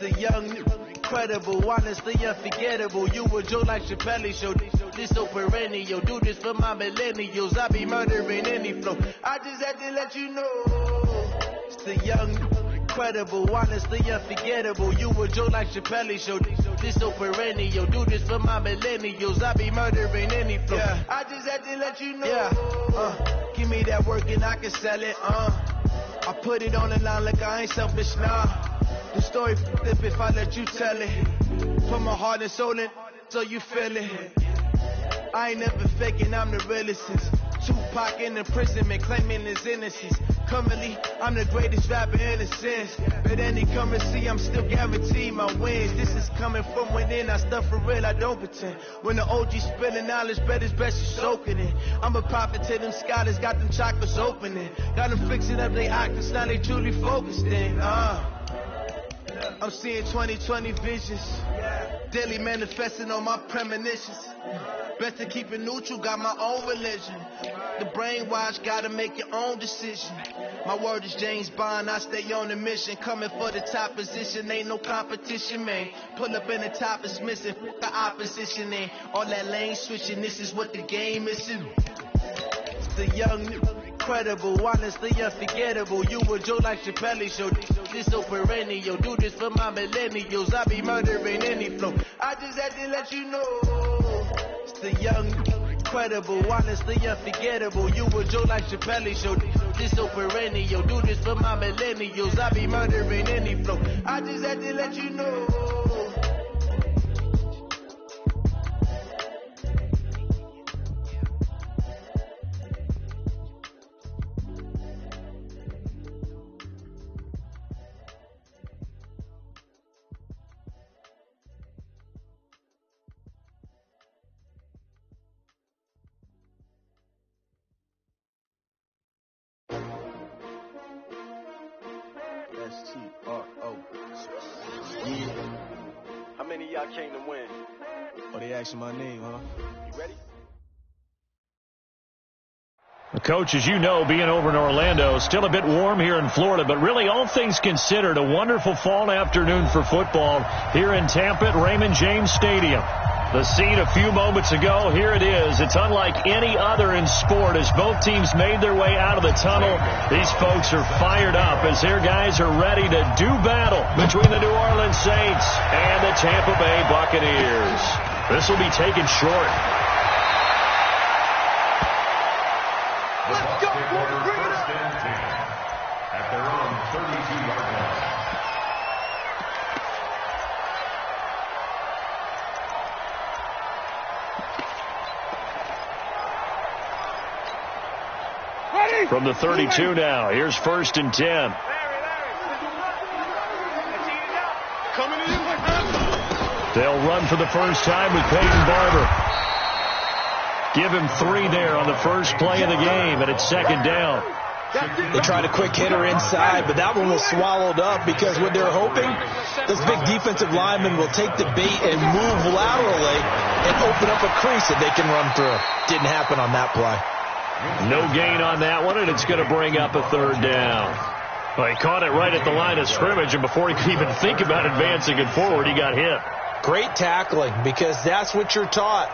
The young, incredible, honestly unforgettable. You a joke like Chappelle Show. This so perennial. Do this for my millennials. I be murdering any flow. I just had to let you know. It's the young, incredible, honestly unforgettable. You a joke like Chappelle Show. This so perennial. Do this for my millennials. I be murdering any flow. Yeah. I just had to let you know. Yeah. Give me that work and I can sell it. I put it on the line like I ain't selfish now. The story flip if I let you tell it. Put my heart and soul in so you feel it. I ain't never faking, I'm the realest since Tupac in imprisonment, claiming his innocence. Currently, I'm the greatest rapper in a sense. But any currency, I'm still guaranteed my wins. This is coming from within, I stuff for real, I don't pretend. When the OG spilling knowledge, bet it's best you soak it in. I'm a prophet to them scholars, got them chakras opening. Got them fixing up their octaves, now they truly focused in. I'm seeing 2020 visions, daily manifesting on my premonitions. Best to keep it neutral, got my own religion. The brainwash, gotta make your own decision. My word is James Bond, I stay on a mission. Coming for the top position, ain't no competition, man. Pull up in the top, it's missing, the opposition ain't. All that lane switching, this is what the game is. It's the young, incredible, honestly unforgettable. You a joke like Chappelle Show. This so perennial. Do this for my millennials. I be murdering any flow. I just had to let you know. It's the young, incredible, honestly unforgettable. You a joke like Chappelle Show. This so perennial. Do this for my millennials. I be murdering any flow. I just had to let you know. S-T-R-O. Yeah. How many of y'all came to win? Oh, they asking my name, huh? You ready? Coach, as you know, being over in Orlando, still a bit warm here in Florida, but really all things considered, a wonderful fall afternoon for football here in Tampa at Raymond James Stadium. The scene a few moments ago, here it is. It's unlike any other in sport as both teams made their way out of the tunnel. These folks are fired up as their guys are ready to do battle between the New Orleans Saints and the Tampa Bay Buccaneers. This will be taken short. Let's go, boys. Bring it up. At their own 32-yard line. From the 32 now, here's 1st and 10. They'll run for the first time with Peyton Barber. Give him 3 there on the first play of the game, and it's 2nd down. They tried a quick hitter inside, but that one was swallowed up because what they're hoping, this big defensive lineman will take the bait and move laterally and open up a crease that they can run through. Didn't happen on that play. No gain on that one, and it's going to bring up a 3rd down. Well, he caught it right at the line of scrimmage, and before he could even think about advancing it forward, he got hit. Great tackling, because that's what you're taught.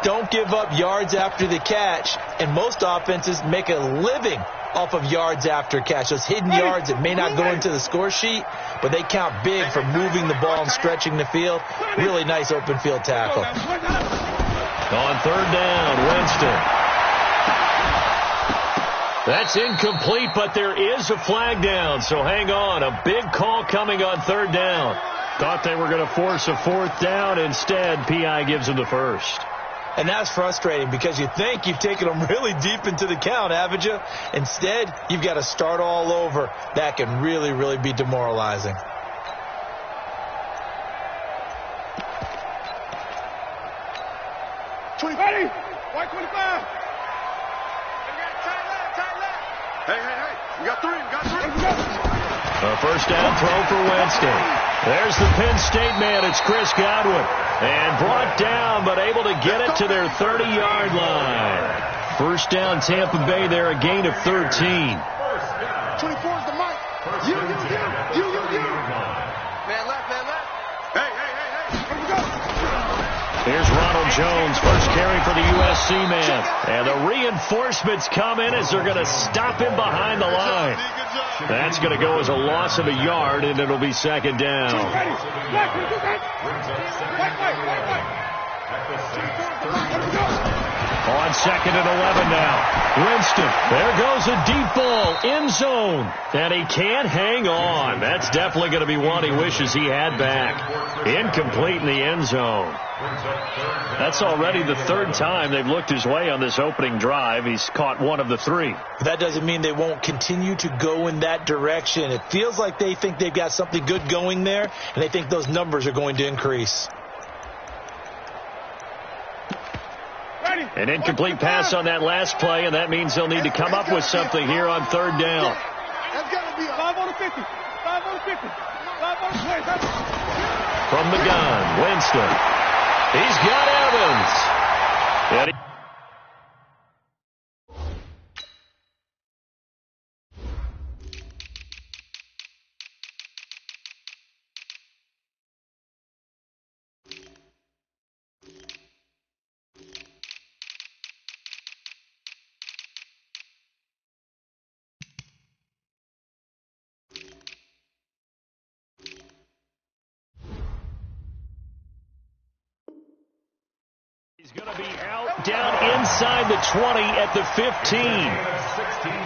Don't give up yards after the catch, and most offenses make a living off of yards after catch. Those hidden yards that may not go into the score sheet, but they count big for moving the ball and stretching the field. Really nice open field tackle. On 3rd down, Winston. That's incomplete, but there is a flag down, so hang on. A big call coming on 3rd down. Thought they were going to force a 4th down. Instead, P.I. gives them the first. And that's frustrating because you think you've taken them really deep into the count, haven't you? Instead, you've got to start all over. That can really, really be demoralizing. Ready? White 25. Hey. We got 3. A first down throw for Winston. There's the Penn State man. It's Chris Godwin. And brought down, but able to get it to their 30-yard line. First down, Tampa Bay there, a gain of 13. 24 is the mic. You. Man left. Here's Ronald Jones, first carry for the USC man. And the reinforcements come in as they're going to stop him behind the line. That's going to go as a loss of a yard, and it'll be second down. On second and 11 now. Winston. There goes a deep ball. End zone. And he can't hang on. That's definitely going to be one he wishes he had back. Incomplete in the end zone. That's already the third time they've looked his way on this opening drive. He's caught one of the three. That doesn't mean they won't continue to go in that direction. It feels like they think they've got something good going there, and they think those numbers are going to increase. An incomplete pass on that last play, and that means they'll need to come up with something here on third down. That's got to be 5 on the 50. 5 on the 50. 5 on the 20. From the gun, Winston. He's got Evans. And he's going to be out down inside the 20 at the 15. 16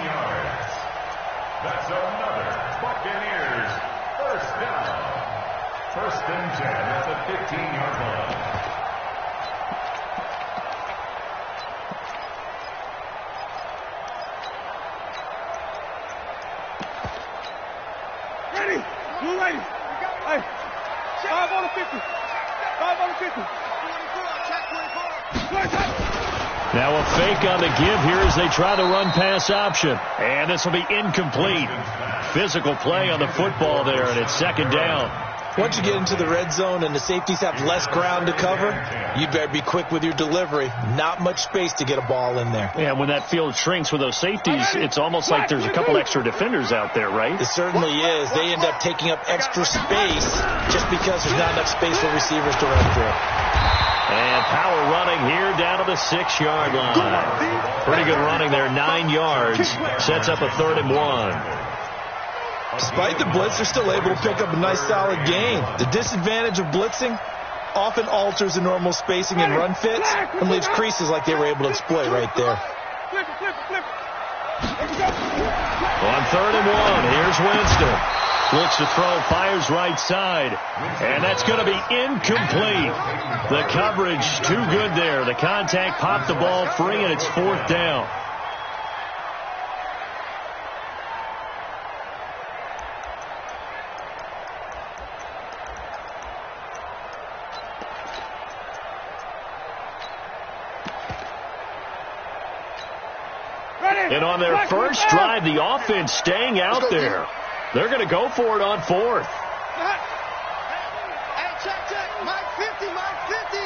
yards. That's another Buccaneers first down. First and 10 at the 15-yard line. Ready. Blue lady. Hey. 5 on the 50. 5 on the 50. Now a fake on the give here as they try the run-pass option. And this will be incomplete. Physical play on the football there, and it's second down. Once you get into the red zone and the safeties have less ground to cover, you better be quick with your delivery. Not much space to get a ball in there. Yeah, when that field shrinks with those safeties, it's almost like there's a couple extra defenders out there, right? It certainly is. They end up taking up extra space just because there's not enough space for receivers to run through. And power running here down to the 6-yard line. Pretty good running there, 9 yards. Sets up a 3rd and 1. Despite the blitz, they're still able to pick up a nice solid gain. The disadvantage of blitzing often alters the normal spacing and run fits and leaves creases like they were able to exploit right there. On 3rd and 1, here's Winston. Looks to throw, fires right side. And that's going to be incomplete. The coverage too good there. The contact popped the ball free, and it's 4th down. And on their first drive, the offense staying out there. They're going to go for it on 4th. Hey, check. Mike 50, Mike 50.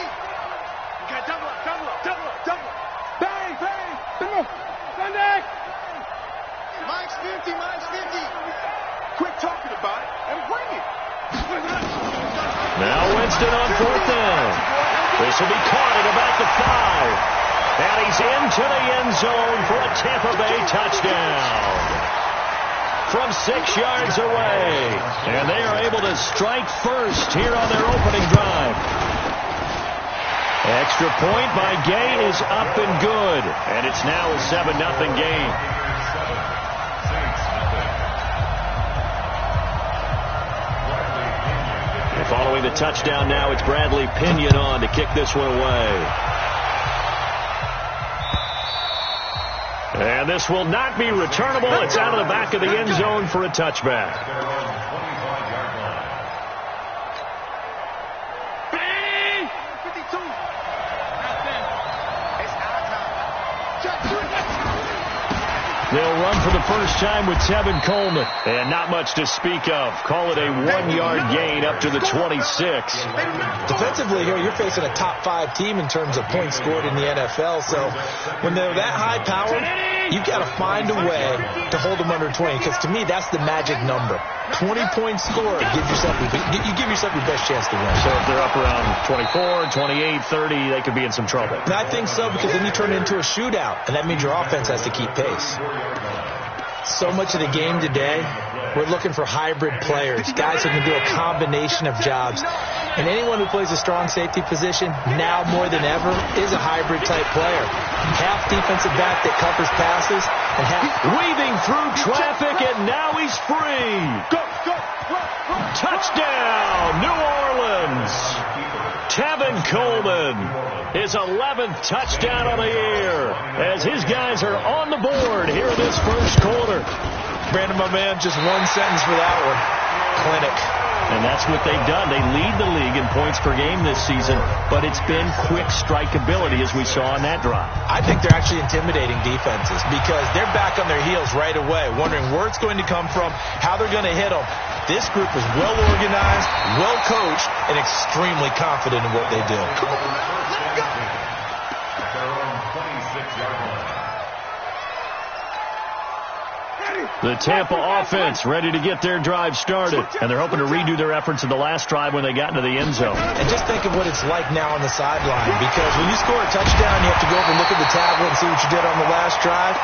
Okay, double up. Bang. Come on. Sunday. Mike's 50. Quit talking about it and bring it. Now Winston on 4th down. This will be caught at about the 5. And he's into the end zone for a Tampa Bay touchdown. From 6 yards away. And they are able to strike first here on their opening drive. Extra point by Gay is up and good. And it's now a 7-0 game. And following the touchdown now, it's Bradley Pinion on to kick this one away. And this will not be returnable. It's out of the back of the end zone for a touchback. Bang! 52. They'll run for the first time with Tevin Coleman. And not much to speak of. Call it a 1-yard gain up to the 26. Defensively here, you're facing a top 5 team in terms of points scored in the NFL. So when they're that high powered, you've got to find a way to hold them under 20, because to me, that's the magic number. 20-point score, you give yourself your best chance to win. So if they're up around 24, 28, 30, they could be in some trouble. And I think so, because then you turn it into a shootout, and that means your offense has to keep pace. So much of the game today, we're looking for hybrid players, guys who can do a combination of jobs. And anyone who plays a strong safety position, now more than ever, is a hybrid-type player. Half defensive back that covers passes, and half weaving through traffic, and now he's free. Touchdown, New Orleans. Tevin Coleman, his 11th touchdown of the year, as his guys are on the board here in this first quarter. Brandon, my man, just one sentence for that one. Clinic. And that's what they've done. They lead the league in points per game this season, but it's been quick strikeability, as we saw on that drive. I think they're actually intimidating defenses because they're back on their heels right away, wondering where it's going to come from, how they're going to hit them. This group is well organized, well coached, and extremely confident in what they do. The Tampa offense ready to get their drive started, and they're hoping to redo their efforts in the last drive when they got into the end zone. And just think of what it's like now on the sideline, because when you score a touchdown, you have to go over and look at the tablet and see what you did on the last drive.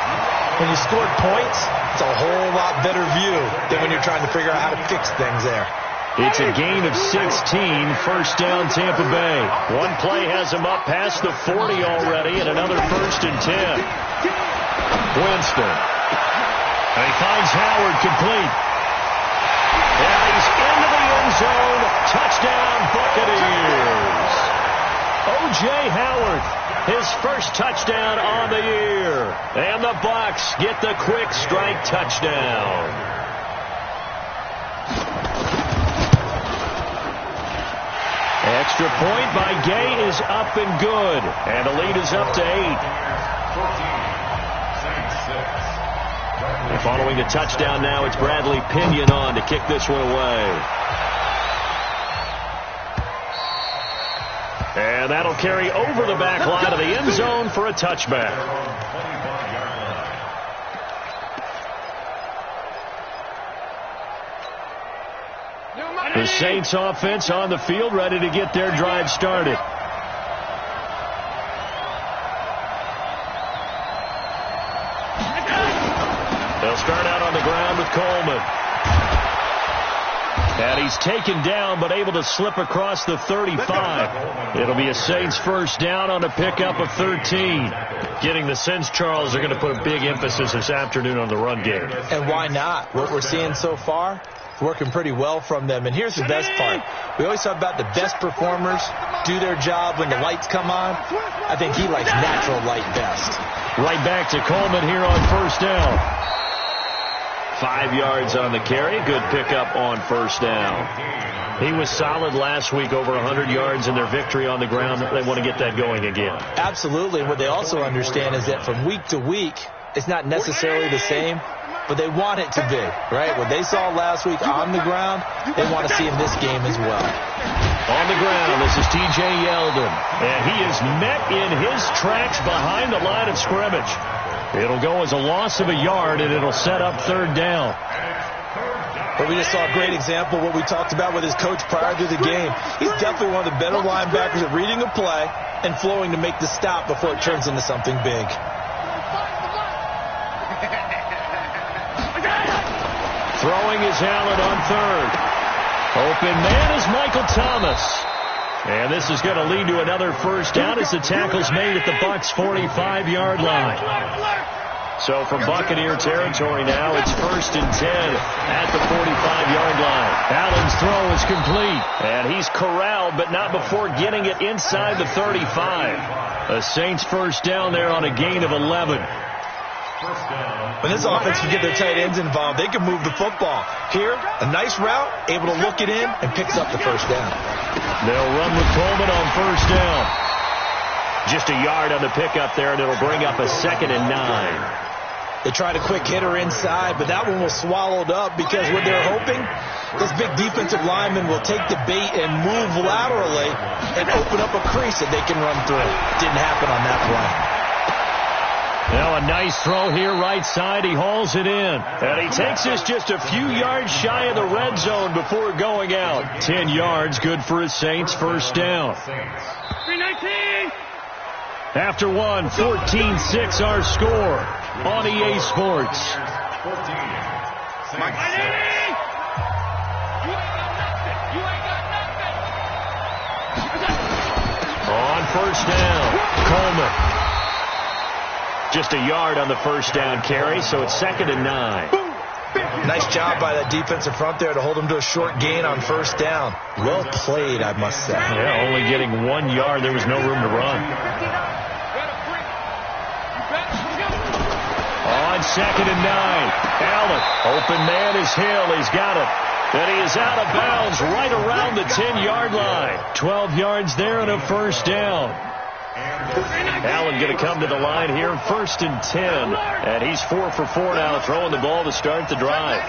When you scored points, it's a whole lot better view than when you're trying to figure out how to fix things there. It's a gain of 16, first down Tampa Bay. One play has them up past the 40 already, and another 1st and 10. Winston. And he finds Howard complete. And he's into the end zone. Touchdown, Buccaneers. O.J. Howard, his first touchdown on the year. And the Bucs get the quick strike touchdown. Extra point by Gay is up and good. And the lead is up to 8. Following a touchdown now, it's Bradley Pinion on to kick this one away. And that'll carry over the back line of the end zone for a touchback. The Saints offense on the field, ready to get their drive started. They'll start out on the ground with Coleman. And he's taken down, but able to slip across the 35. It'll be a Saints first down on a pickup of 13. Getting the sense, Charles, they're going to put a big emphasis this afternoon on the run game. And why not? What we're seeing so far, working pretty well from them. And here's the best part. We always talk about the best performers do their job when the lights come on. I think he likes natural light best. Right back to Coleman here on first down. 5 yards on the carry. Good pickup on first down. He was solid last week, over 100 yards in their victory on the ground. They want to get that going again. Absolutely. What they also understand is that from week to week, it's not necessarily the same, but they want it to be, right? What they saw last week on the ground, they want to see in this game as well. On the ground, this is T.J. Yeldon, and he is met in his tracks behind the line of scrimmage. It'll go as a loss of a yard, and it'll set up third down. But we just saw a great example of what we talked about with his coach prior to the game. He's definitely one of the better linebackers at reading a play and flowing to make the stop before it turns into something big. Throwing is Allen on third. Open man is Michael Thomas. And this is going to lead to another first down as the tackle's made at the Bucs' 45-yard line. So from Buccaneer territory now, it's 1st and 10 at the 45-yard line. Allen's throw is complete, and he's corralled, but not before getting it inside the 35. The Saints first down there on a gain of 11. When this offense can get their tight ends involved, they can move the football. Here, a nice route, able to look it in, and picks up the first down. They'll run with Coleman on first down. Just a yard on the pickup there, and it'll bring up a 2nd and 9. They tried a quick hitter inside, but that one was swallowed up because what they're hoping, this big defensive lineman will take the bait and move laterally and open up a crease that they can run through. Didn't happen on that play. Now a nice throw here right side. He hauls it in. And he takes this just a few yards shy of the red zone before going out. 10 yards, good for his Saints. First down. 319. After one, 14-6 our score on EA Sports. 14. Mike, On first down, Coleman. Just a yard on the first down carry, so it's 2nd and 9. Nice job by that defensive front there to hold him to a short gain on first down. Well played, I must say. Yeah, only getting 1 yard. There was no room to run. On 2nd and 9, Allen. Open man is Hill. He's got it. And he is out of bounds right around the 10-yard line. 12 yards there and a first down. Allen going to come to the line here, 1st and 10. And he's 4 for 4 now, throwing the ball to start the drive.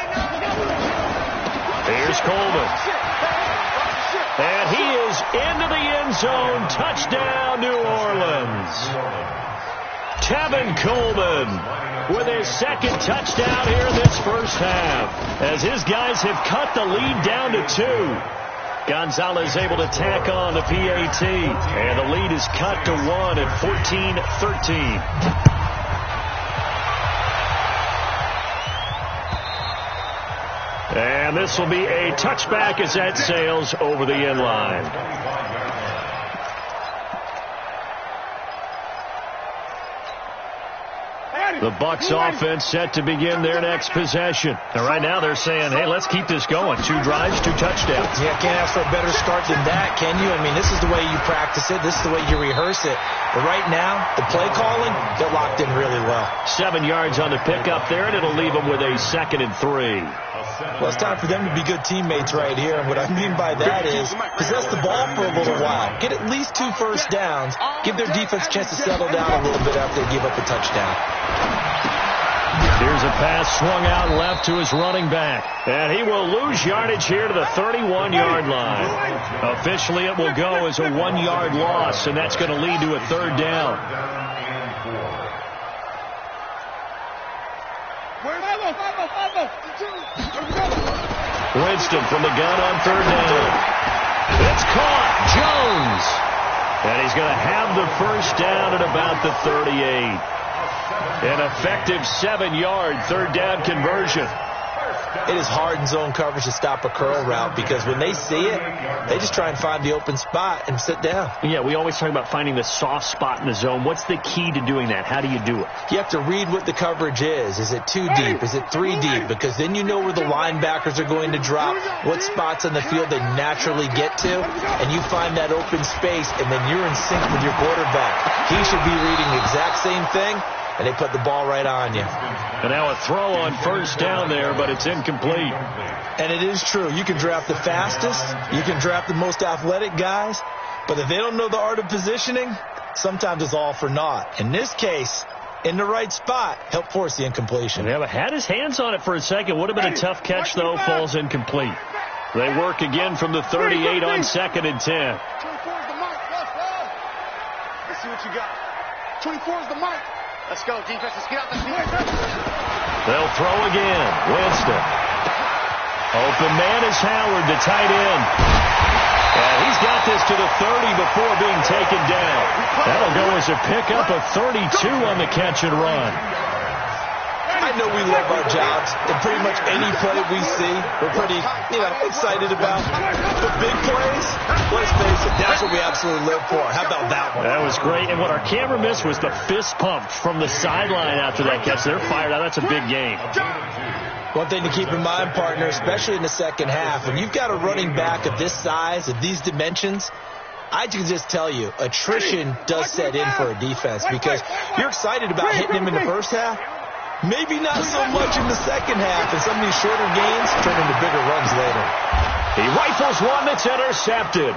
Here's Coleman. And he is into the end zone. Touchdown, New Orleans. Tevin Coleman with his 2nd touchdown here in this first half, as his guys have cut the lead down to 2. Gonzalez able to tack on the PAT, and the lead is cut to 1 at 14-13. And this will be a touchback as that sails over the end line. The Bucs offense set to begin their next possession. And right now they're saying, hey, let's keep this going. 2 drives, 2 touchdowns. Yeah, can't ask for a better start than that, can you? I mean, this is the way you practice it. This is the way you rehearse it. But right now, the play calling, they're locked in really well. 7 yards on the pickup there, and it'll leave them with a 2nd and 3. Well, it's time for them to be good teammates right here. And what I mean by that is possess the ball for a little while. Get at least 2 first downs. Give their defense a chance to settle down a little bit after they give up a touchdown. Here's a pass swung out left to his running back. And he will lose yardage here to the 31-yard line. Officially, it will go as a 1-yard loss, and that's going to lead to a 3rd down. Winston from the gun on 3rd down. It's caught. Jones. And he's going to have the first down at about the 38. An effective 7-yard 3rd down conversion. It is hard in zone coverage to stop a curl route because when they see it, they just try and find the open spot and sit down. Yeah, we always talk about finding the soft spot in the zone. What's the key to doing that? How do you do it? You have to read what the coverage is. Is it 2 deep? Is it 3 deep? Because then you know where the linebackers are going to drop, what spots on the field they naturally get to, and you find that open space, and then you're in sync with your quarterback. He should be reading the exact same thing, and they put the ball right on you. And now a throw on first down there, but it's incomplete. And it is true. You can draft the fastest. You can draft the most athletic guys. But if they don't know the art of positioning, sometimes it's all for naught. In this case, in the right spot, help force the incompletion. Yeah, but had his hands on it for a second. Would have been a tough catch, though. Falls incomplete. They work again from the 38 on 2nd and 10. 24 is the mark. Let's see what you got. 24 is the mark. Let's go, defense. Let's get out the field. They'll throw again. Winston. Open man is Howard, the tight end. And he's got this to the 30 before being taken down. That'll go as a pickup of 32 on the catch and run. I know we love our jobs, and pretty much any play we see, we're pretty, excited about. But big plays, let's face it, that's what we absolutely live for. How about that one? That was great. And what our camera missed was the fist pump from the sideline after that catch. They're fired out. That's a big game. One thing to keep in mind, partner, especially in the second half, when you've got a running back of this size, of these dimensions, I can just tell you, attrition does set in for a defense because you're excited about hitting him in the first half. Maybe not so much in the second half, and some of these shorter gains turn into bigger runs later. He rifles one that's intercepted.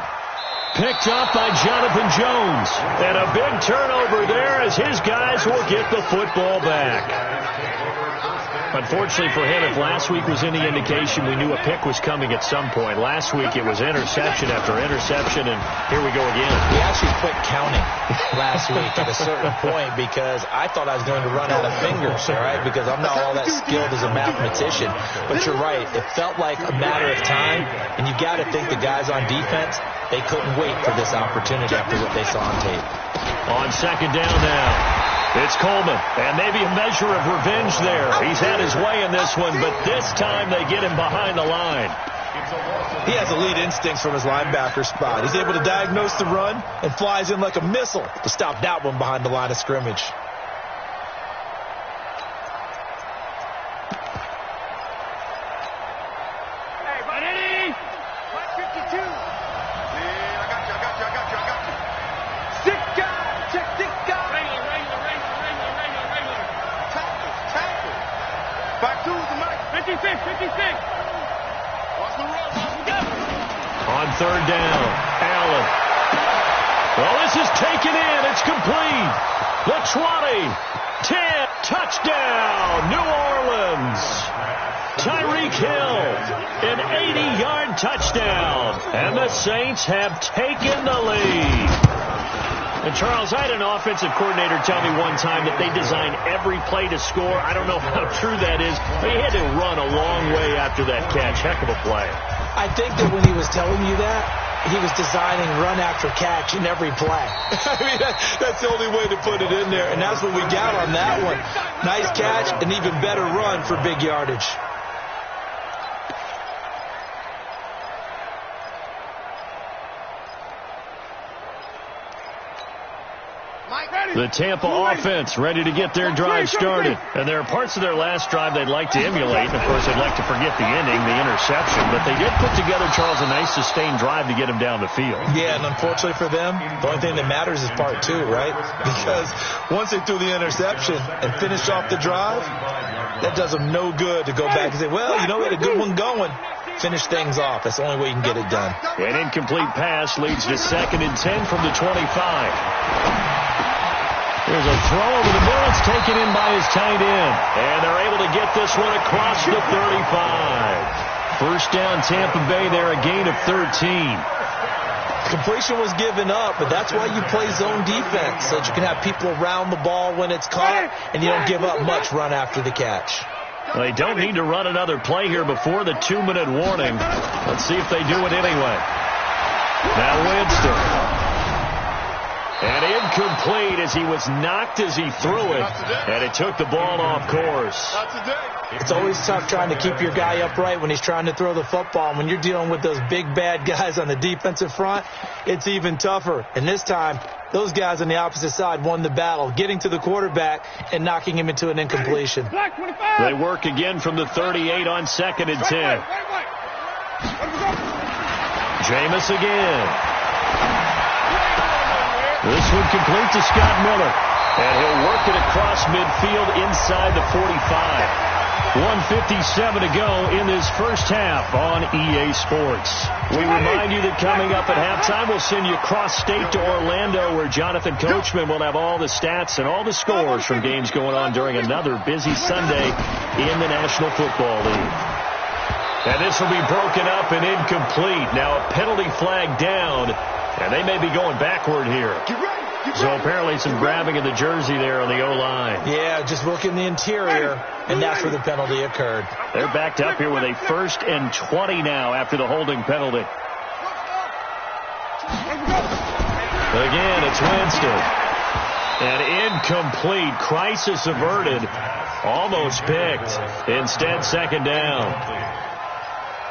Picked up by Jonathan Jones. And a big turnover there as his guys will get the football back. Unfortunately for him, if last week was any indication, we knew a pick was coming at some point. Last week it was interception after interception, and here we go again. We actually quit counting last week at a certain point because I thought I was going to run out of fingers, all right, because I'm not all that skilled as a mathematician. But you're right. It felt like a matter of time, and you got to think the guys on defense, they couldn't wait for this opportunity after what they saw on tape. On second down now. It's Coleman, and maybe a measure of revenge there. He's had his way in this one, but this time they get him behind the line. He has elite instincts from his linebacker spot. He's able to diagnose the run and flies in like a missile to stop that one behind the line of scrimmage. On third down, Allen. Well, this is taken in. It's complete. The 20, 10, touchdown, New Orleans. Tyreek Hill, an 80-yard touchdown. And the Saints have taken the lead. And, Charles, I had an offensive coordinator tell me one time that they design every play to score. I don't know how true that is, but he had to run a long way after that catch. Heck of a play. I think that when he was telling you that, he was designing run after catch in every play. I mean, that's the only way to put it in there, and that's what we got on that one. Nice catch, an even better run for big yardage. The Tampa offense ready to get their drive started. And there are parts of their last drive they'd like to emulate. And, of course, they'd like to forget the ending, the interception. But they did put together, Charles, a nice sustained drive to get him down the field. Yeah, and unfortunately for them, the only thing that matters is part two, right? Because once they threw the interception and finished off the drive, that does them no good to go back and say, well, you know, we had a good one going. Finish things off. That's the only way you can get it done. An incomplete pass leads to 2nd and 10 from the 25. There's a throw over the middle. It's taken in by his tight end. And they're able to get this one across the 35. First down, Tampa Bay there, a gain of 13. Completion was given up, but that's why you play zone defense, so that you can have people around the ball when it's caught, and you don't give up much run after the catch. Well, they don't need to run another play here before the 2-minute warning. Let's see if they do it anyway. Now Winston. And incomplete as he was knocked as he threw it. And it took the ball off course. It's always tough trying to keep your guy upright when he's trying to throw the football. And when you're dealing with those big, bad guys on the defensive front, it's even tougher. And this time, those guys on the opposite side won the battle, getting to the quarterback and knocking him into an incompletion. They work again from the 38 on 2nd and 10. Jameis again. This one complete to Scott Miller. And he'll work it across midfield inside the 45. 1:57 to go in this first half on EA Sports. We remind you that coming up at halftime, we'll send you cross-state to Orlando, where Jonathan Coachman will have all the stats and all the scores from games going on during another busy Sunday in the National Football League. And this will be broken up and incomplete. Now a penalty flag down, and they may be going backward here. So apparently some grabbing of the jersey there on the O-line. Yeah, just look in the interior, and that's where the penalty occurred. They're backed up here with a 1st and 20 now after the holding penalty. Again, it's Winston. And incomplete. Crisis averted. Almost picked. Instead, 2nd down.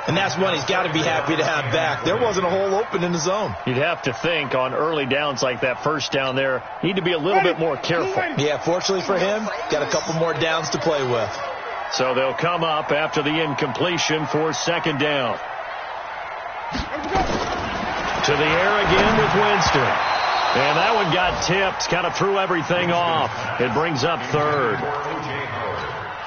And that's one he's got to be happy to have back. There wasn't a hole open in the zone. You'd have to think on early downs like that, first down there, need to be a little bit more careful. Yeah, fortunately for him, got a couple more downs to play with. So they'll come up after the incompletion for 2nd down. To the air again with Winston. And that one got tipped, kind of threw everything off. It brings up 3rd.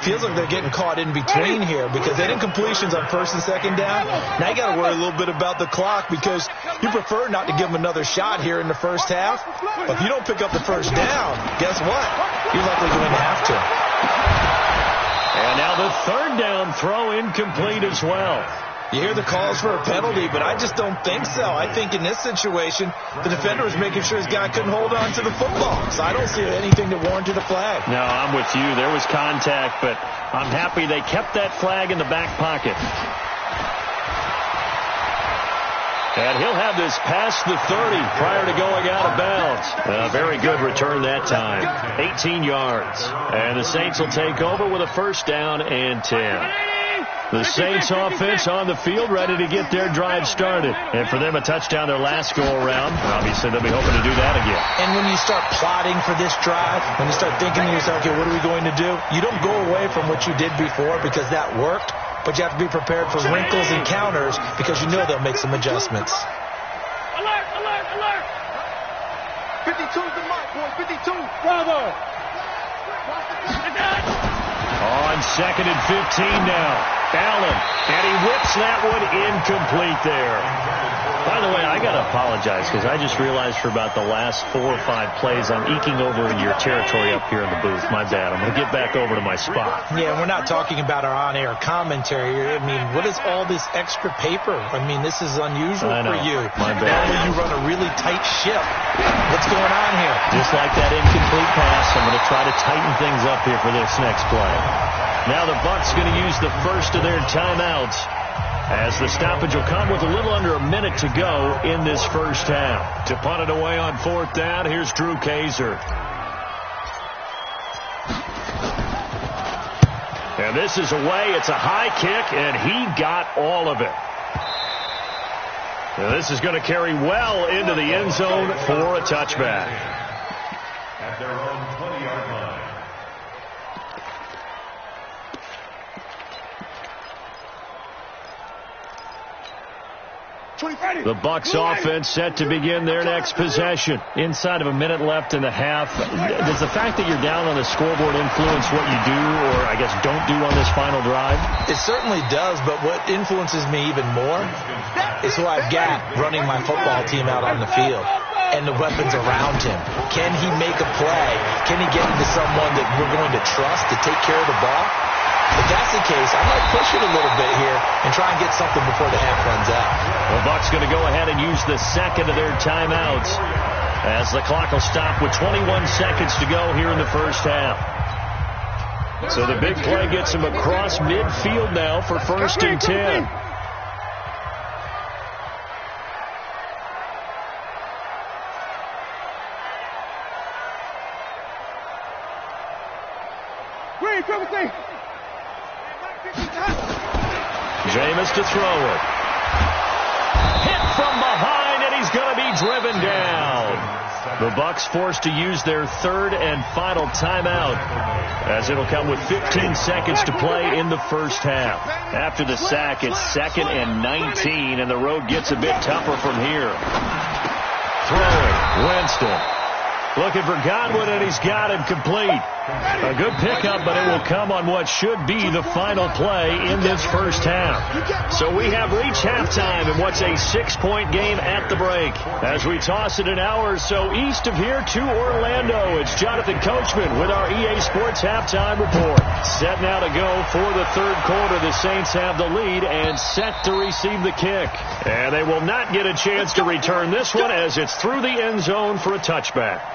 Feels like they're getting caught in between here because they did completions on 1st and 2nd down. Now you got to worry a little bit about the clock because you prefer not to give them another shot here in the first half. But if you don't pick up the first down, guess what? You're likely going to have to. And now Now the third down throw incomplete as well. You hear the calls for a penalty, but I just don't think so. I think in this situation, the defender was making sure his guy couldn't hold on to the football. So I don't see anything that warranted a flag. No, I'm with you. There was contact, but I'm happy they kept that flag in the back pocket. And he'll have this past the 30 prior to going out of bounds. Very good return that time. 18 yards. And the Saints will take over with a first down and 10. The Saints offense on the field, ready to get their drive started. And for them, a touchdown their last go-around. Obviously, they'll be hoping to do that again. And when you start plotting for this drive, when you start thinking to yourself, okay, what are we going to do? You don't go away from what you did before because that worked, but you have to be prepared for wrinkles and counters because you know they'll make some adjustments. Alert, alert, alert! 52's the mark, boys, 52. Bravo! On 2nd and 15 now. Allen, and he whips that one incomplete there. By the way, I got to apologize because I just realized for about the last 4 or 5 plays I'm eking over in your territory up here in the booth. My bad. I'm going to get back over to my spot. Yeah, we're not talking about our on-air commentary. I mean, what is all this extra paper? I mean, this is unusual for you. My bad. Normally you run a really tight ship. What's going on here? Just like that incomplete pass, I'm going to try to tighten things up here for this next play. Now the Bucs going to use the first of their timeouts as the stoppage will come with a little under a minute to go in this first half. To punt it away on 4th down, here's Drew Kaiser. And this is away. It's a high kick, and he got all of it. Now this is going to carry well into the end zone for a touchback. At their own 20-yard line. The Bucs offense set to begin their next possession. Inside of a minute left in the half. Does the fact that you're down on the scoreboard influence what you do, or I guess don't do on this final drive? It certainly does, but what influences me even more is who I've got running my football team out on the field and the weapons around him. Can he make a play? Can he get into someone that we're going to trust to take care of the ball? If that's the case, I might push it a little bit here and try and get something before the half runs out. The Bucs going to go ahead and use the second of their timeouts as the clock will stop with 21 seconds to go here in the first half. So the big play gets him across midfield now for 1st and 10. Jameis to throw it. Hit from behind, and he's going to be driven down. The Bucs forced to use their third and final timeout as it'll come with 15 seconds to play in the first half. After the sack, it's 2nd and 19, and the road gets a bit tougher from here. Throwing, Winston. Looking for Godwin, and he's got him complete. A good pickup, but it will come on what should be the final play in this first half. So we have reached halftime in what's a 6-point game at the break. As we toss it an hour or so east of here to Orlando, it's Jonathan Coachman with our EA Sports Halftime Report. Set now to go for the third quarter. The Saints have the lead and set to receive the kick. And they will not get a chance to return this one as it's through the end zone for a touchback.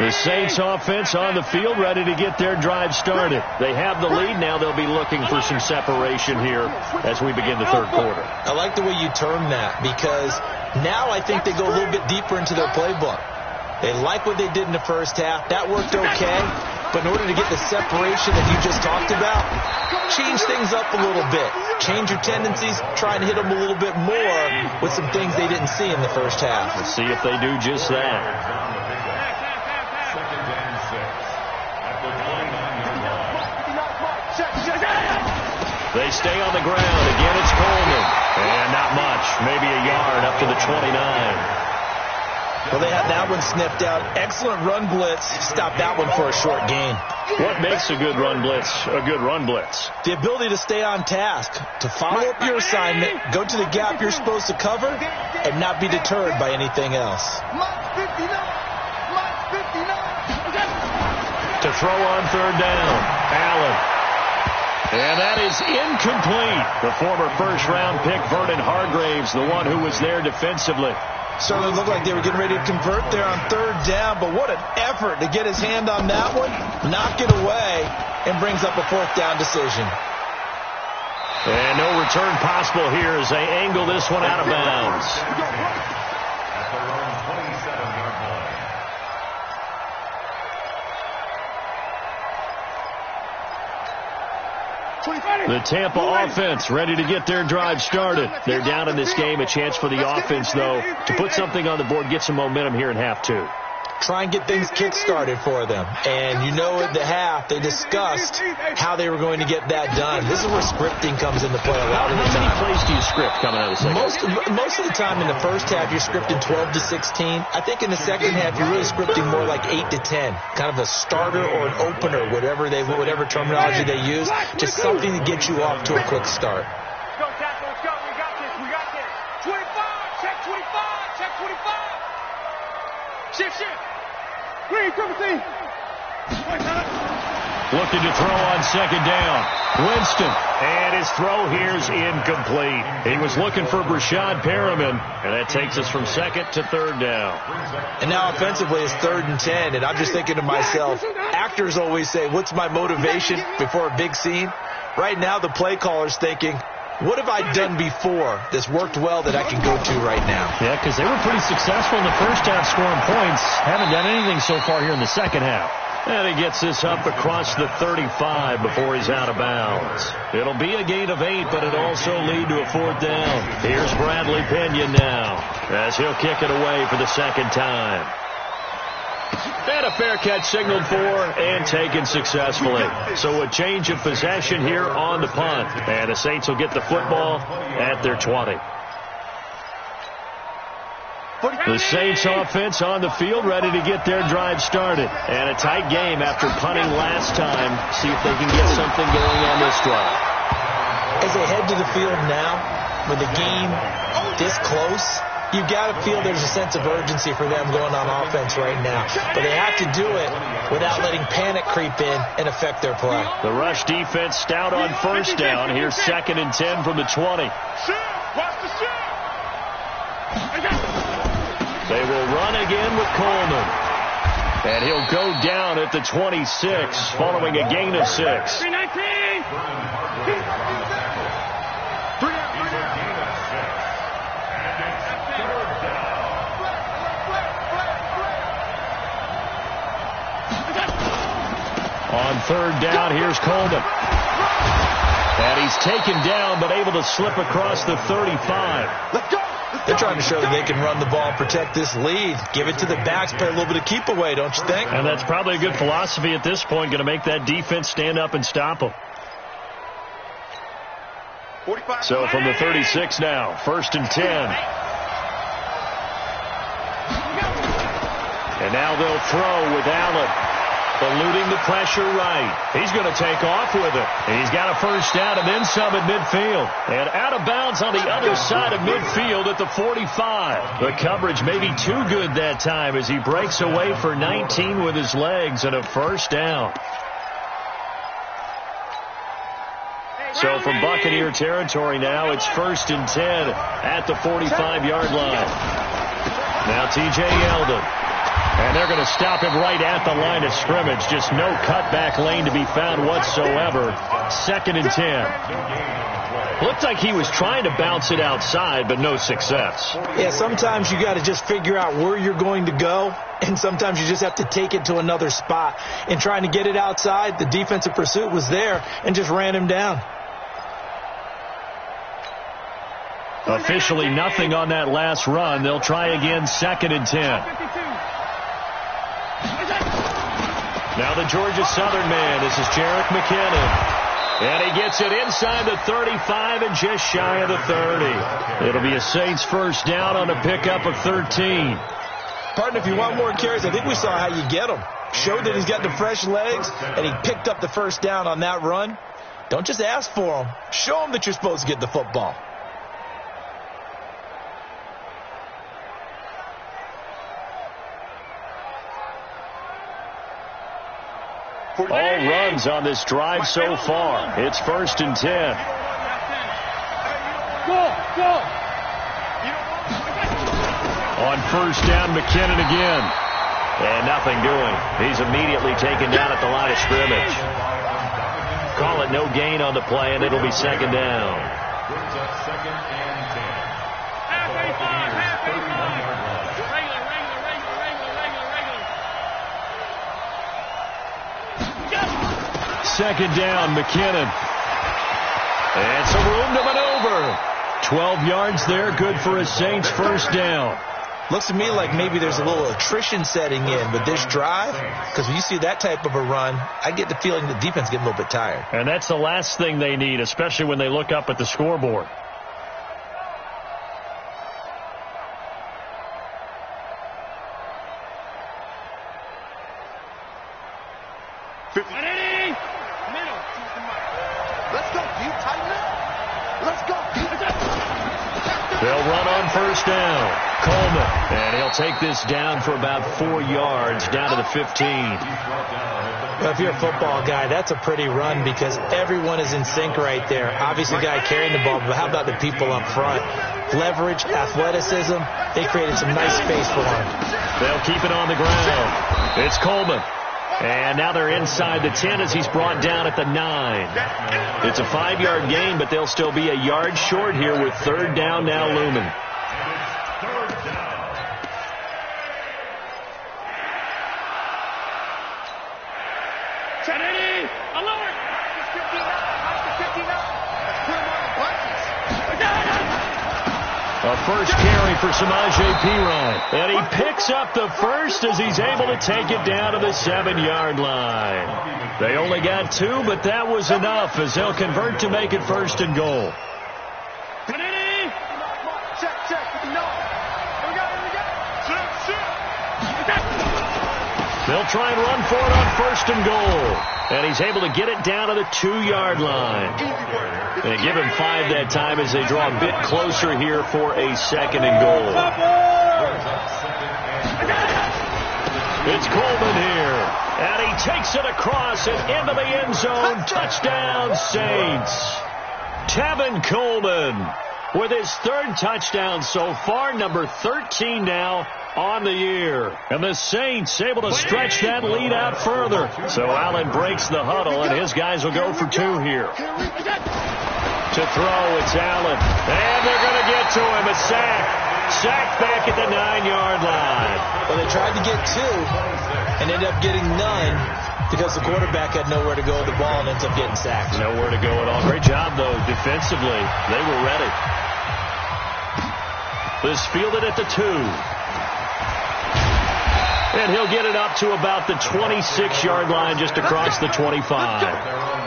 The Saints offense on the field ready to get their drive started. They have the lead. Now they'll be looking for some separation here as we begin the third quarter. I like the way you term that because now I think they go a little bit deeper into their playbook. They like what they did in the first half. That worked okay. But in order to get the separation that you just talked about, change things up a little bit. Change your tendencies. Try and hit them a little bit more with some things they didn't see in the first half. Let's see if they do just that. They stay on the ground. Again, it's Coleman. And not much. Maybe a yard up to the 29. Well, they had that one sniffed out. Excellent run blitz. Stopped that one for a short gain. What makes a good run blitz a good run blitz? The ability to stay on task, to follow up your assignment, go to the gap you're supposed to cover, and not be deterred by anything else. To throw on third down, Allen. And that is incomplete. The former first-round pick, Vernon Hargraves, the one who was there defensively. Certainly looked like they were getting ready to convert there on third down, but what an effort to get his hand on that one, knock it away, and brings up a fourth down decision. And no return possible here as they angle this one out of bounds. At their own 27-yard line. The Tampa offense ready to get their drive started. They're down in this game. A chance for the offense, though, to put something on the board, get some momentum here in half two. Try and get things kick-started for them. And you know at the half, they discussed how they were going to get that done. This is where scripting comes into play a lot of the time. How many plays do you script coming out of the second? Most of the time in the first half, you're scripting 12 to 16. I think in the second half, you're really scripting more like 8 to 10. Kind of a starter or an opener, whatever terminology they use. Just something to get you off to a quick start. Let's go, Tackle. Let's go. We got this. We got this. 25. Check 25. Check 25. Shift. Green, triple C. Looking to throw on second down. Winston. And his throw here is incomplete. He was looking for Brashad Perriman. And that takes us from second to third down. And now offensively it's 3rd and 10. And I'm just thinking to myself, actors always say, what's my motivation before a big scene? Right now the play caller's thinking, what have I done before that's worked well that I can go to right now? Yeah, because they were pretty successful in the first half scoring points. Haven't done anything so far here in the second half. And he gets this up across the 35 before he's out of bounds. It'll be a gain of 8, but it'll also lead to a fourth down. Here's Bradley Pena now as he'll kick it away for the second time. And a fair catch signaled for and taken successfully. So a change of possession here on the punt. And the Saints will get the football at their 20. The Saints offense on the field ready to get their drive started. And a tight game after punting last time. See if they can get something going on this drive. As they head to the field now, with the game this close, you've got to feel there's a sense of urgency for them going on offense right now. But they have to do it without letting panic creep in and affect their play. The rush defense stout on first down. Here's 2nd and 10 from the 20. They will run again with Coleman. And he'll go down at the 26 following a gain of 6. On third down, here's Coleman. And he's taken down, but able to slip across the 35. They're trying to show that they can run the ball and protect this lead. Give it to the backs, play a little bit of keep away, don't you think? And that's probably a good philosophy at this point, going to make that defense stand up and stop them. So from the 36 now, 1st and 10. And now they'll throw with Allen. Eluding the pressure right. He's going to take off with it. And he's got a first down and then some at midfield. And out of bounds on the other side of midfield at the 45. The coverage may be too good that time as he breaks away for 19 with his legs and a first down. So from Buccaneer territory now, it's 1st and 10 at the 45-yard line. Now T.J. Yeldon. And they're going to stop him right at the line of scrimmage. Just no cutback lane to be found whatsoever. 2nd and 10. Looked like he was trying to bounce it outside, but no success. Yeah, sometimes you got to just figure out where you're going to go, and sometimes you just have to take it to another spot. And trying to get it outside, the defensive pursuit was there and just ran him down. Officially nothing on that last run. They'll try again, 2nd and 10. Now the Georgia Southern man. This is Jerick McKinnon. And he gets it inside the 35 and just shy of the 30. It'll be a Saints first down on a pickup of 13. Partner, if you want more carries, I think we saw how you get them. Showed that he's got the fresh legs, and he picked up the first down on that run. Don't just ask for them. Show them that you're supposed to get the football. All runs on this drive so far. It's 1st and 10. Go! On 1st down, McKinnon again. And nothing doing. He's immediately taken down at the line of scrimmage. Call it no gain on the play, and it'll be 2nd down. Brings up 2nd and 10. Half 85. Second down, McKinnon. And some room to maneuver. 12 yards there, good for a Saints 1st down. Looks to me like maybe there's a little attrition setting in with this drive, because when you see that type of a run, I get the feeling the defense is getting a little bit tired. And that's the last thing they need, especially when they look up at the scoreboard. They'll run on 1st down. Coleman, and he'll take this down for about 4 yards, down to the 15. Well, if you're a football guy, that's a pretty run because everyone is in sync right there. Obviously, the guy carrying the ball, but how about the people up front? Leverage, athleticism, they created some nice space for him. They'll keep it on the ground. It's Coleman. And now they're inside the 10 as he's brought down at the 9. It's a 5-yard gain, but they'll still be a yard short here with 3rd down now looming. A first carry for Samaje Perine. And he picks up the first as he's able to take it down to the 7-yard line. They only got 2, but that was enough as they'll convert to make it 1st and goal. They'll try and run for it on 1st and goal. And he's able to get it down to the 2-yard line. They give him 5 that time as they draw a bit closer here for a 2nd and goal. It's Coleman here. And he takes it across and into the end zone. Touchdown, Saints. Tevin Coleman with his 3rd touchdown so far, number 13 now on the year. And the Saints able to stretch that lead out further. So Allen breaks the huddle, and his guys will go for 2 here. To throw, it's Allen. And they're going to get to him. A sack. Sacked back at the 9-yard line. Well, they tried to get 2 and ended up getting none because the quarterback had nowhere to go with the ball and ends up getting sacked. Nowhere to go at all. Great job, though, defensively. They were ready. This fielded at the 2. And he'll get it up to about the 26-yard line, just across the 25.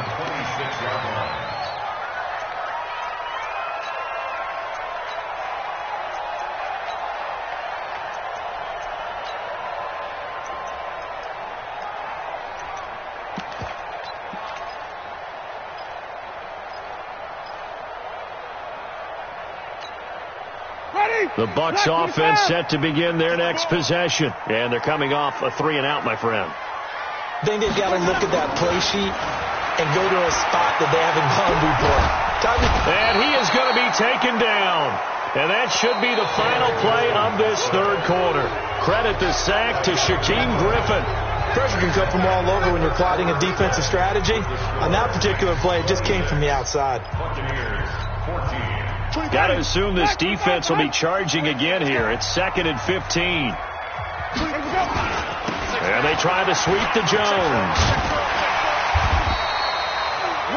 The Bucs offense set to begin their next possession. And they're coming off a 3-and-out, my friend. I think they've got to look at that play sheet and go to a spot that they haven't gone before. And he is going to be taken down. And that should be the final play of this 3rd quarter. Credit the sack to Shaquem Griffin. Pressure can come from all over when you're plotting a defensive strategy. On that particular play, it just came from the outside. Got to assume this defense will be charging again here. It's 2nd and 15. And they try to sweep to Jones.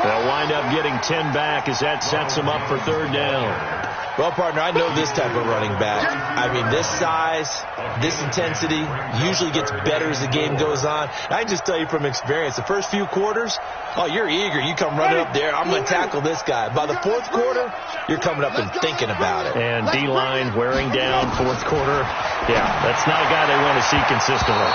They'll wind up getting 10 back as that sets them up for 3rd down. Well, partner, I know this type of running back. I mean, this size, this intensity usually gets better as the game goes on. I can just tell you from experience, the first few quarters, oh, you're eager. You come running up there, I'm going to tackle this guy. By the fourth quarter, you're coming up and thinking about it. And D-line wearing down fourth quarter. Yeah, that's not a guy they want to see consistently.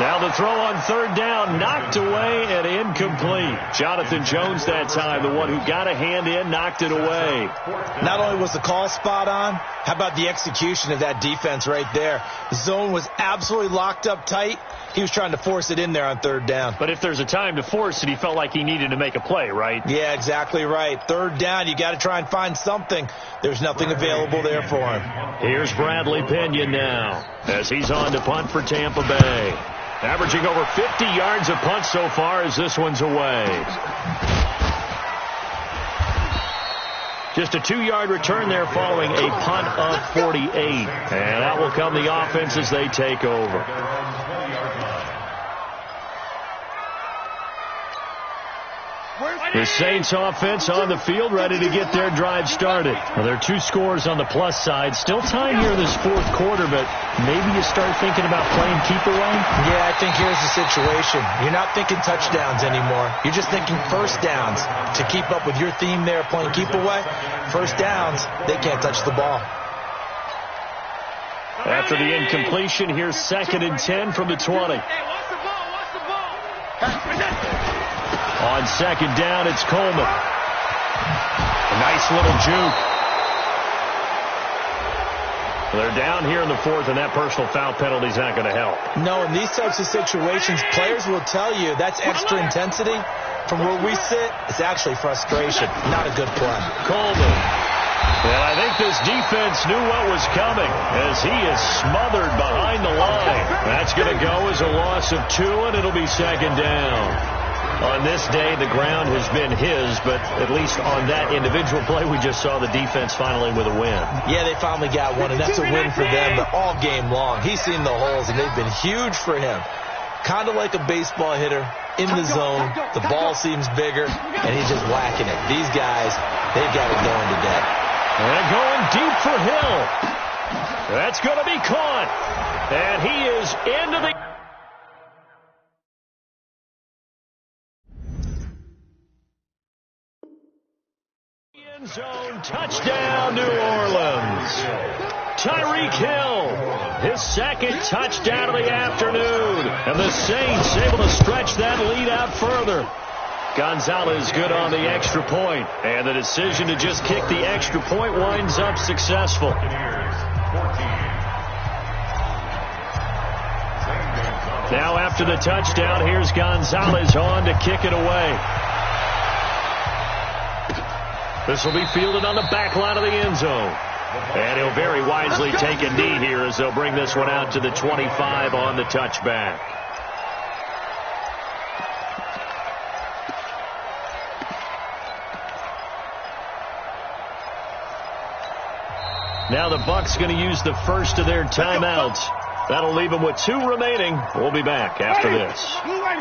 Now the throw on third down, knocked away and incomplete. Jonathan Jones that time, the one who got a hand in, knocked it away. Not only was the call spot on, how about the execution of that defense right there? The zone was absolutely locked up tight. He was trying to force it in there on third down. But if there's a time to force it, he felt like he needed to make a play, right? Yeah, exactly right. Third down, you got to try and find something. There's nothing available there for him. Here's Bradley Pinion now as he's on to punt for Tampa Bay. Averaging over 50 yards a punt so far as this one's away. Just a 2-yard return there following a punt of 48. And that will come the offense as they take over. The Saints offense on the field, ready to get their drive started. Well, there are 2 scores on the plus side. Still time here in this fourth quarter, but maybe you start thinking about playing keep away? Yeah, I think here's the situation. You're not thinking touchdowns anymore. You're just thinking first downs. To keep up with your theme there, playing keep away, first downs, they can't touch the ball. After the incompletion, here's 2nd and 10 from the 20. On 2nd down, it's Coleman. A nice little juke. They're down here in the 4th, and that personal foul penalty is not going to help. No, in these types of situations, players will tell you that's extra intensity. From where we sit, it's actually frustration. Not a good play. Coleman. And I think this defense knew what was coming as he is smothered behind the line. That's going to go as a loss of 2, and it'll be 2nd down. On this day, the ground has been his, but at least on that individual play, we just saw the defense finally with a win. Yeah, they finally got one, and that's a win for them, but all game long. He's seen the holes, and they've been huge for him. Kind of like a baseball hitter in the zone. The ball seems bigger, and he's just whacking it. These guys, they've got it going today. And going deep for Hill. That's going to be caught. And he is into the end zone. Touchdown, New Orleans. Tyreek Hill, his 2nd touchdown of the afternoon. And the Saints able to stretch that lead out further. Gonzalez good on the extra point, and the decision to just kick the extra point winds up successful. Now after the touchdown, here's Gonzalez on to kick it away. This will be fielded on the back line of the end zone. And he'll very wisely take a knee here as they'll bring this one out to the 25 on the touchback. Now the Bucs going to use the first of their timeouts. That'll leave them with 2 remaining. We'll be back after this.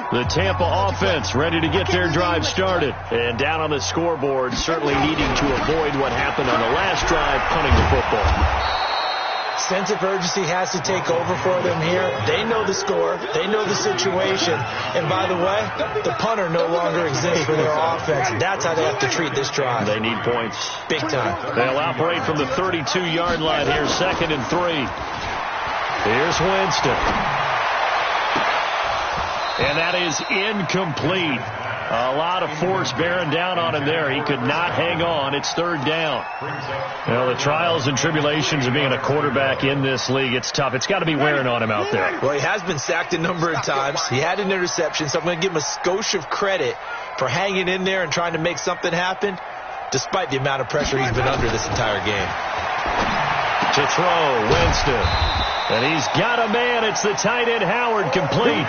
The Tampa offense ready to get their drive started. And down on the scoreboard, certainly needing to avoid what happened on the last drive, punting the football. Sense of urgency has to take over for them here. They know the score. They know the situation. And by the way, the punter no longer exists for their offense. That's how they have to treat this drive. They need points. Big time. They'll operate from the 32-yard line here, 2nd and 3. Here's Winston. And that is incomplete. A lot of force bearing down on him there. He could not hang on. It's 3rd down. Well, the trials and tribulations of being a quarterback in this league, it's tough. It's got to be wearing on him out there. Well, he has been sacked a number of times. He had an interception, so I'm going to give him a skosh of credit for hanging in there and trying to make something happen, despite the amount of pressure he's been under this entire game. To throw, Winston. And he's got a man. It's the tight end, Howard, complete.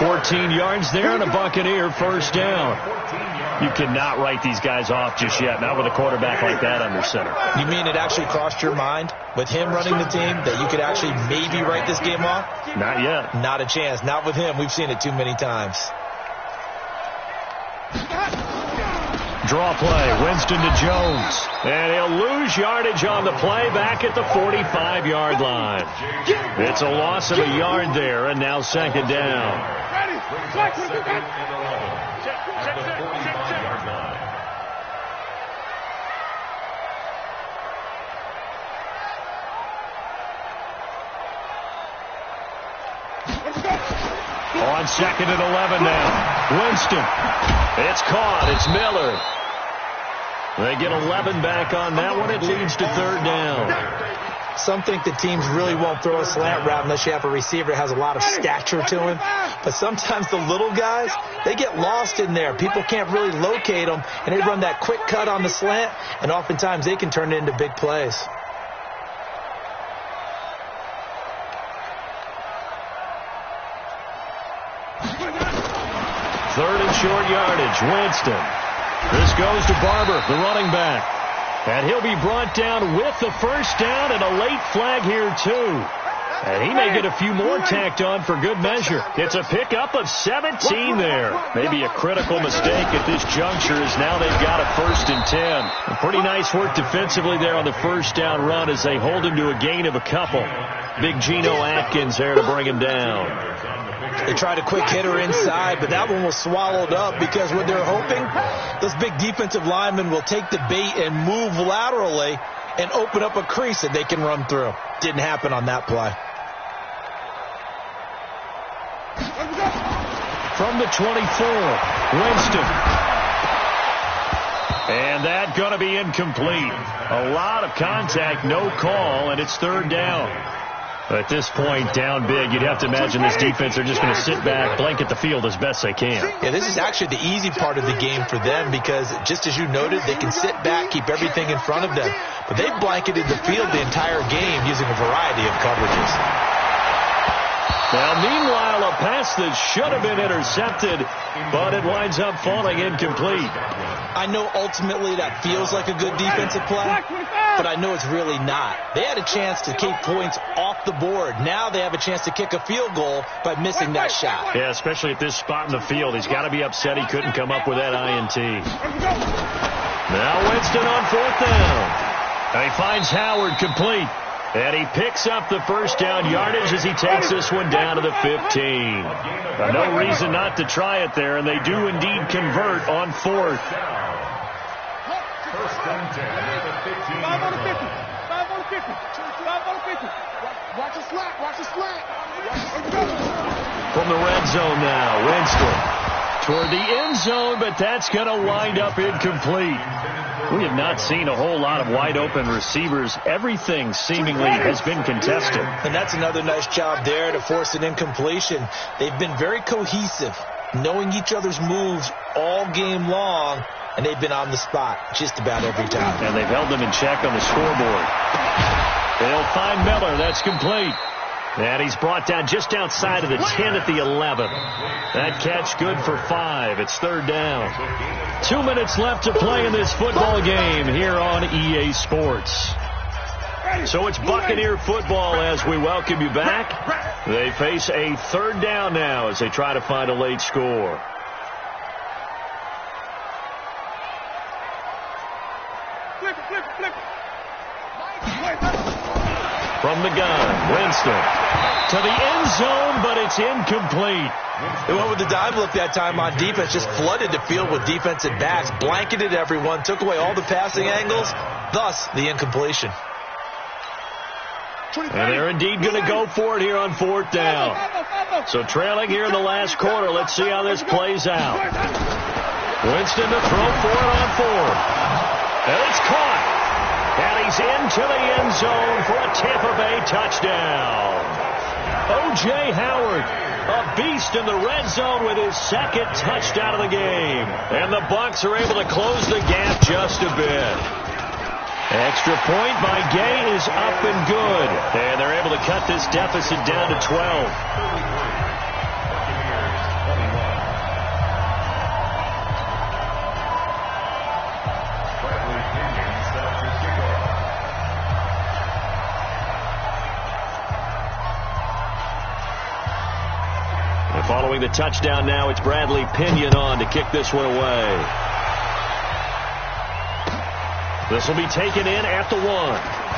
14 yards there and a Buccaneer 1st down. You cannot write these guys off just yet, not with a quarterback like that under center. You mean it actually crossed your mind with him running the team that you could actually maybe write this game off? Not yet. Not a chance. Not with him. We've seen it too many times. Draw play, Winston to Jones. And he'll lose yardage on the play back at the 45-yard line. It's a loss of a yard there, and now second down. On second and 11 now. Winston. It's caught. It's Miller. They get 11 back on that one. It leads to third down. Some think the teams really won't throw a slant route unless you have a receiver that has a lot of stature to him. But sometimes the little guys, they get lost in there. People can't really locate them, and they run that quick cut on the slant, and oftentimes they can turn it into big plays. Third and short yardage, Winston. This goes to Barber, the running back. And he'll be brought down with the first down and a late flag here, too. And he may get a few more tacked on for good measure. It's a pickup of 17 there. Maybe a critical mistake at this juncture as now they've got a 1st and 10. Pretty nice work defensively there on the first down run as they hold him to a gain of a couple. Big Geno Atkins there to bring him down. They tried a quick hitter inside, but that one was swallowed up because what they're hoping, those big defensive linemen will take the bait and move laterally and open up a crease that they can run through. Didn't happen on that play. From the 24, Winston. And that going to be incomplete. A lot of contact, no call, and it's third down. At this point, down big, you'd have to imagine this defense are just going to sit back, blanket the field as best they can. Yeah, this is actually the easy part of the game for them because, just as you noted, they can sit back, keep everything in front of them. But they've blanketed the field the entire game using a variety of coverages. Well, meanwhile, a pass that should have been intercepted, but it winds up falling incomplete. I know ultimately that feels like a good defensive play, but I know it's really not. They had a chance to keep points off the board. Now they have a chance to kick a field goal by missing that shot. Yeah, especially at this spot in the field. He's got to be upset he couldn't come up with that INT. Now Winston on 4th down. And he finds Howard complete. And he picks up the first down yardage as he takes this one down to the 15. No reason not to try it there, and they do indeed convert on 4th. 1st and 10 at the 15. 5 on the 50. 5 on the 50. 5 on the 50. Watch the slant. Watch the slant. From the red zone now, Winston toward the end zone, but that's going to wind up incomplete. We have not seen a whole lot of wide-open receivers. Everything seemingly has been contested. And that's another nice job there to force an incompletion. They've been very cohesive, knowing each other's moves all game long, and they've been on the spot just about every time. And they've held them in check on the scoreboard. They'll find Miller. That's complete. And he's brought down just outside of the 10 at the 11. That catch good for 5. It's third down. 2 minutes left to play in this football game here on EA Sports. So it's Buccaneer football as we welcome you back. They face a third down now as they try to find a late score. From the gun, Winston to the end zone, but it's incomplete. They went with the dive look that time on defense, just flooded the field with defensive backs, blanketed everyone, took away all the passing angles, thus the incompletion. And they're indeed going to go for it here on 4th down. So trailing here in the last quarter, let's see how this plays out. Winston to throw for it on 4th. And it's caught. And he's into the end zone for a Tampa Bay touchdown. O.J. Howard, a beast in the red zone with his 2nd touchdown of the game. And the Bucs are able to close the gap just a bit. Extra point by Gay is up and good. And they're able to cut this deficit down to 12. Following the touchdown now, it's Bradley Pinion on to kick this one away. This will be taken in at the 1.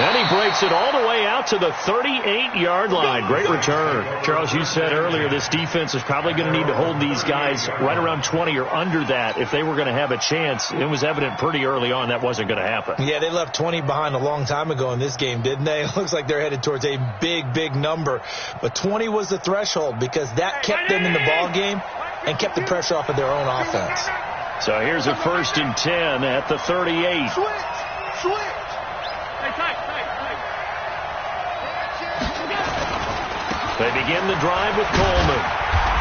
And he breaks it all the way out to the 38-yard line. Great return. Charles, you said earlier this defense is probably going to need to hold these guys right around 20 or under that if they were going to have a chance. It was evident pretty early on that wasn't going to happen. Yeah, they left 20 behind a long time ago in this game, didn't they? It looks like they're headed towards a big, big number. But 20 was the threshold because that kept them in the ball game and kept the pressure off of their own offense. So here's a 1st and 10 at the 38. Switch. They begin the drive with Coleman.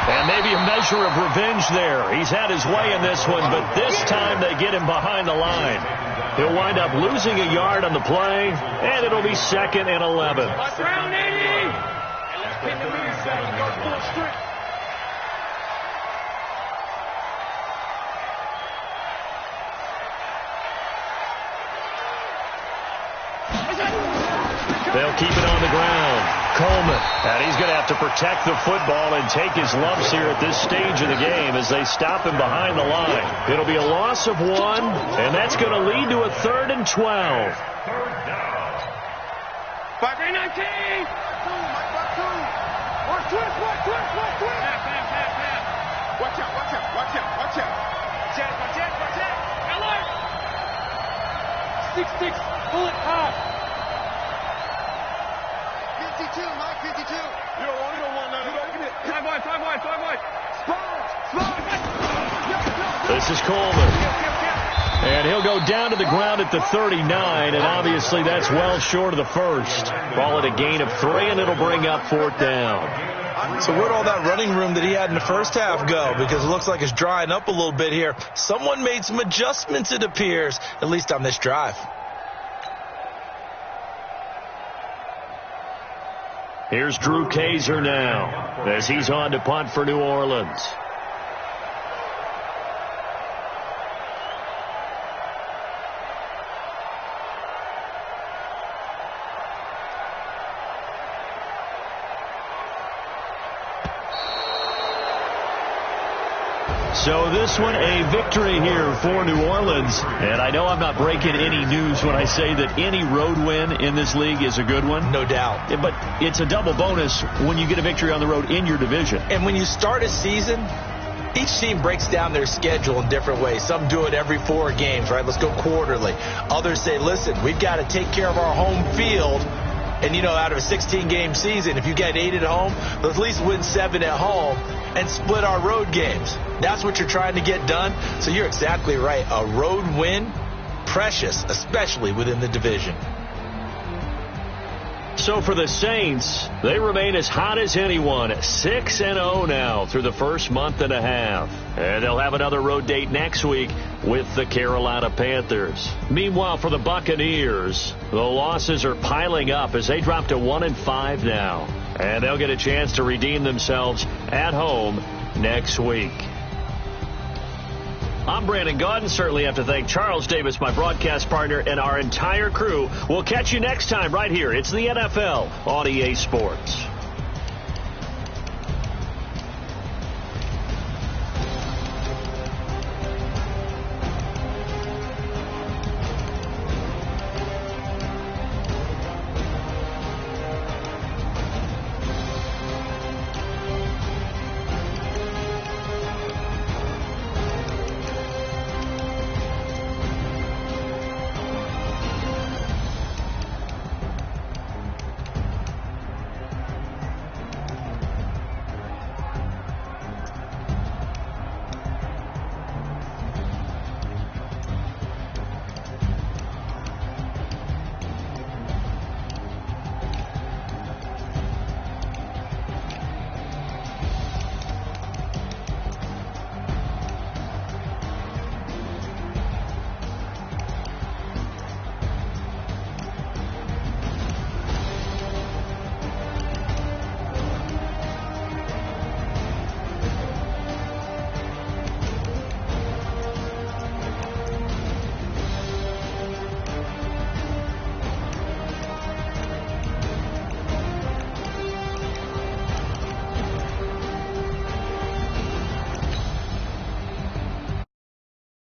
And maybe a measure of revenge there. He's had his way in this one, but this time they get him behind the line. He'll wind up losing a yard on the play, and it'll be 2nd and 11. They'll keep it on the ground. Coleman. And he's going to have to protect the football and take his lumps here at this stage of the game as they stop him behind the line. It'll be a loss of 1, and that's going to lead to a 3rd and 12. 5-19. Watch out. Alert. 6-6. Pull it high. 52, Mike, 52. You don't want none of it. 5 wide. This is Coleman. And he'll go down to the ground at the 39, and obviously that's well short of the first. Call it a gain of 3, and it'll bring up 4th down. So where'd all that running room that he had in the first half go? Because it looks like it's drying up a little bit here. Someone made some adjustments, it appears, at least on this drive. Here's Drew Kaiser now as he's on to punt for New Orleans. So this one, a victory here for New Orleans. And I know I'm not breaking any news when I say that any road win in this league is a good one. No doubt. But it's a double bonus when you get a victory on the road in your division. And when you start a season, each team breaks down their schedule in different ways. Some do it every 4 games, right? Let's go quarterly. Others say, listen, we've got to take care of our home field. And, you know, out of a 16-game season, if you get 8 at home, let's at least win 7 at home and split our road games. That's what you're trying to get done. So you're exactly right. A road win, precious, especially within the division. So for the Saints, they remain as hot as anyone, 6-0 now through the first month and a half. And they'll have another road date next week with the Carolina Panthers. Meanwhile, for the Buccaneers, the losses are piling up as they drop to 1-5 now. And they'll get a chance to redeem themselves at home next week. I'm Brandon Gaudin. Certainly have to thank Charles Davis, my broadcast partner, and our entire crew. We'll catch you next time right here. It's the NFL on EA Sports.